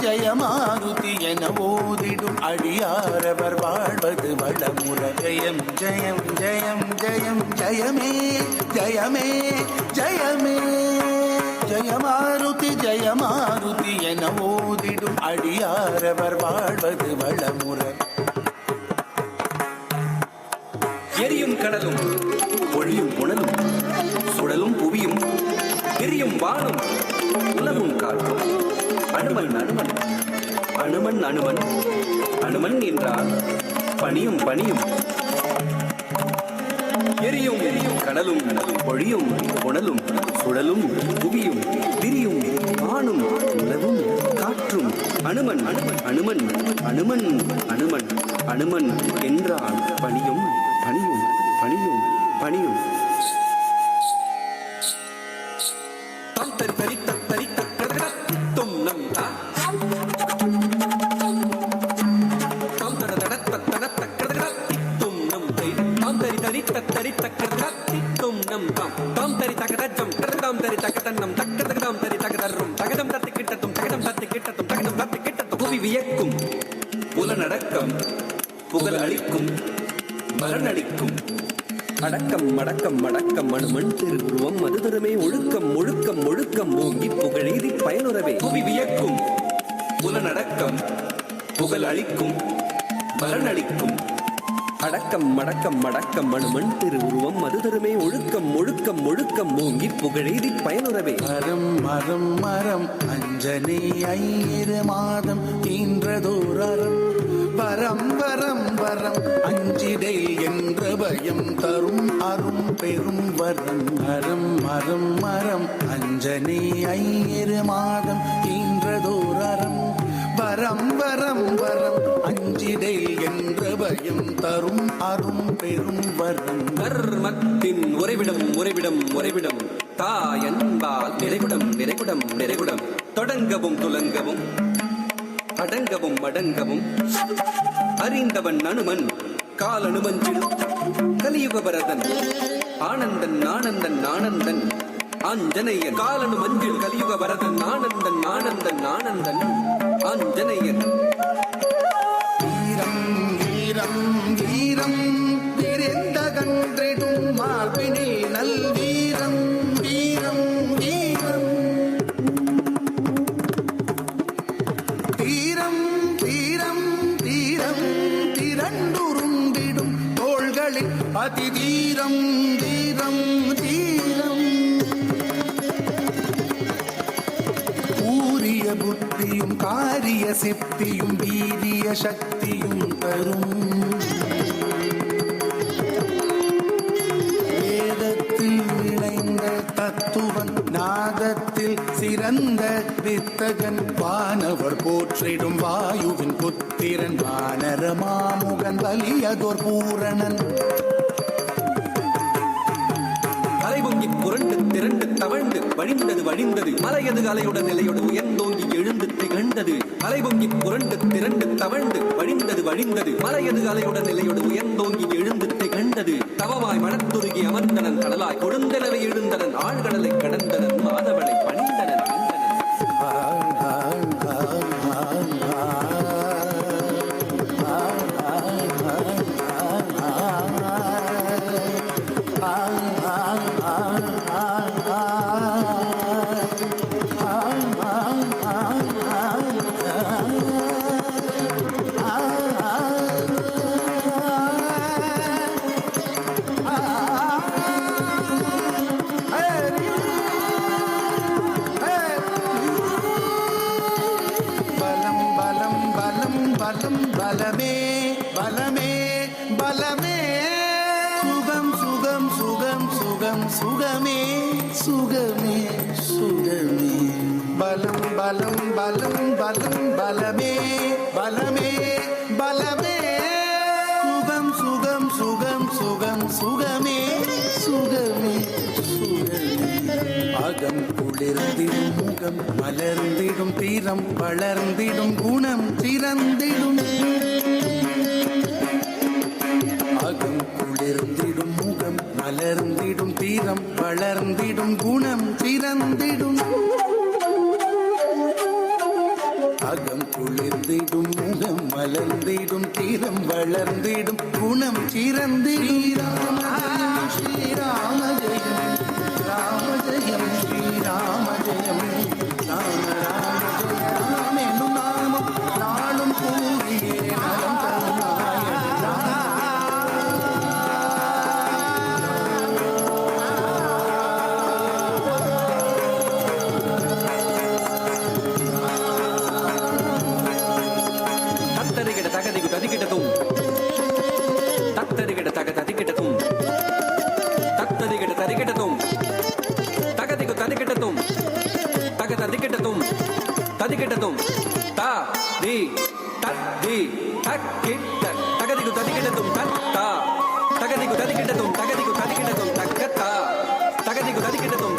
ஜெயமாருதி என ஓதிடும் அடியாரவர் வாழ்வது வளமுற. ஜெயம் ஜெயம் ஜெயம் ஜெயம் ஜெயமே ஜெயமே ஜெயமே. ஜெயமாருதி ஜெயமாருதி என ஓதிடும் அடியாரவர் வாழ்வது வளமுற. எரியும் கடலும் ஒளியும் புனலும் சுழலும் புவியும் எரியும் வானும் உலகும் காற்றும் அனுமன் அனுமன் அனுமன் அனுமன் அனுமன் என்றால் பனியும் பனியும். எரியும் எரியும் கடலும் பொழியும் புனலும் சுழலும் புவியும் திரியும் வானும் உலகும் காற்றும் அனுமன் அனுமன் அனுமன் அனுமன் அனுமன் என்றால் பனியும் பனியும் பனியும் பனியும். புவி வியக்கும் புலனடக்கம் புகழ் அளிக்கும் மரணளிக்கும் அடக்கம் மடக்கம் மடக்கம் மனுமண் திருவுருவம் மதுதரமே ஒழுக்கம் ஒழுக்கம் ஒழுக்கம் ஓங்கி புகழெய்தி பயனுறவே. புவி வியக்கும் புலனடக்கம் புகழ் அளிக்கும் மரணளிக்கும் அடக்கம் மடக்கம் மடக்கம் மனுமண் திருவுருவம் மதுதரமே ஒழுக்கம் ஒழுக்கம் ஒழுக்கம் ஓங்கி புகழெய்தி பயனுறவே. மரம் மரம் மரம் அஞ்சனே ஐயிரு மாதம் ஈன்றதோரம் வரம் வரம் வரம் அஞ்சிடை என்ற பயம் தரும் அரும் பெரும் வரம். மரம் மரம் மரம் அஞ்சனே ஐயிரு மாதம் ஈன்றதோரம் வரம் வரம் வரம் அஞ்சிடை என்ற பயம் தரும் அரும் பெரும் வரம். கர்மத்தின் உறைவிடம் உறைவிடம் உறைவிடம் தாயன்பால் நிறைகுடம் நிறைகுடம் நிறைகுடம் தொடங்கவும் துலங்கவும் அடங்கவும் அடங்கவும் அறிந்தவன் அனுமன் கால் அனுமஞ்சிடும் கலியுக பரதன் ஆனந்தன் ஆனந்தன் ஆனந்தன் ஆஞ்சனையன் காலனு மஞ்சில் கலியுக பரதன் ஆனந்தன் ஆனந்தன் ஆனந்தன் ஆஞ்சனையன். வீரம் வீரம் வீரம் விரிந்த கன்றிடும் மார்பினில் நல் வீரம் வீரம் வீரம். தீரம் தீரம் தீரம் திரண்டுருண்டிடும் தோள்களில் அதி தீரம் தீரம் தீரம். கூறிய புத்தியும் காரிய சித்தியும் வீரிய சக்தியும் தரும். வேதத்தில் இணைந்த தத்துவன் நாதத்தில் சிறந்த வித்தகன் வானவர் போற்றிடும் வாயுவின் புத்திரன் வானர மாமுகன் வலியதோர் பூரணன். அலைபொங்கி புரண்டு திரண்டு தவழ்ந்து வழிந்தது வழிந்தது மலையது அலையுடன் நிலையோடு உயர்ந்தோங்கி எழுந்து திகழ்ந்தது. அலைபொங்கி புரண்டு திரண்டு தவழ்ந்து வழிந்தது வழிந்தது மலையது அலையுடன் நிலையோடு உயர்ந்தோங்கி எழுந்து திகழ்ந்தது. தவமாய் மனத்துருகி அமர்ந்தனன் கடலாய் கொடுந்தனவை எழுந்தனன் ஆழ்கடலை கடந்தனன் மாதவனை பணிந்தனன். பலம் பலமே பலமே பலமே சுகம் சுகம் சுகம் சுகம் சுகமே சுகமே சுகமே பலம் பலம் பலம் பலம் பலமே பலமே பலமே சுகம் சுகம் சுகம் சுகம் சுகமே சுகமே சுகமே அகம் குளிர்ந்திடும் முகம் மலர்ந்திடும் தீரம் வளர்ந்திடும் குணம் திறந்திடும் அகம் குளிர்ந்திடும் முகம் மலர்ந்திடும் தீரம் வளர்ந்திடும் குணம் திறந்திடும் அகம் குளிர்ந்திடும் முகம் மலர்ந்திடும் தீரம் வளர்ந்திடும் குணம் சிறந்திடும் ஸ்ரீராம ஜெயம் ராம ஜெயம் ஸ்ரீராம ஜெயம் ராம ராம ஜெய ராம என்னும் நாமம் நாளும் கூறியே நலம் தருமாய தத்தரிகிட தகதிகு ததிகிடதும் தத்தரிகிட தக ததிகிடதும் தத்தரிகிட ததிகிடதும் தகதிகு ததிகிடதும் தக ததிகிடதும் ததிகிடதும் தா தி தத்தி தக்கிட்ட தகதிகு ததிகிடதும் தத்தா தகதிகு ததிகிடதும் தகதிகு ததிகிடதும் தக்கத்தா தகதிகு ததிகிடதும்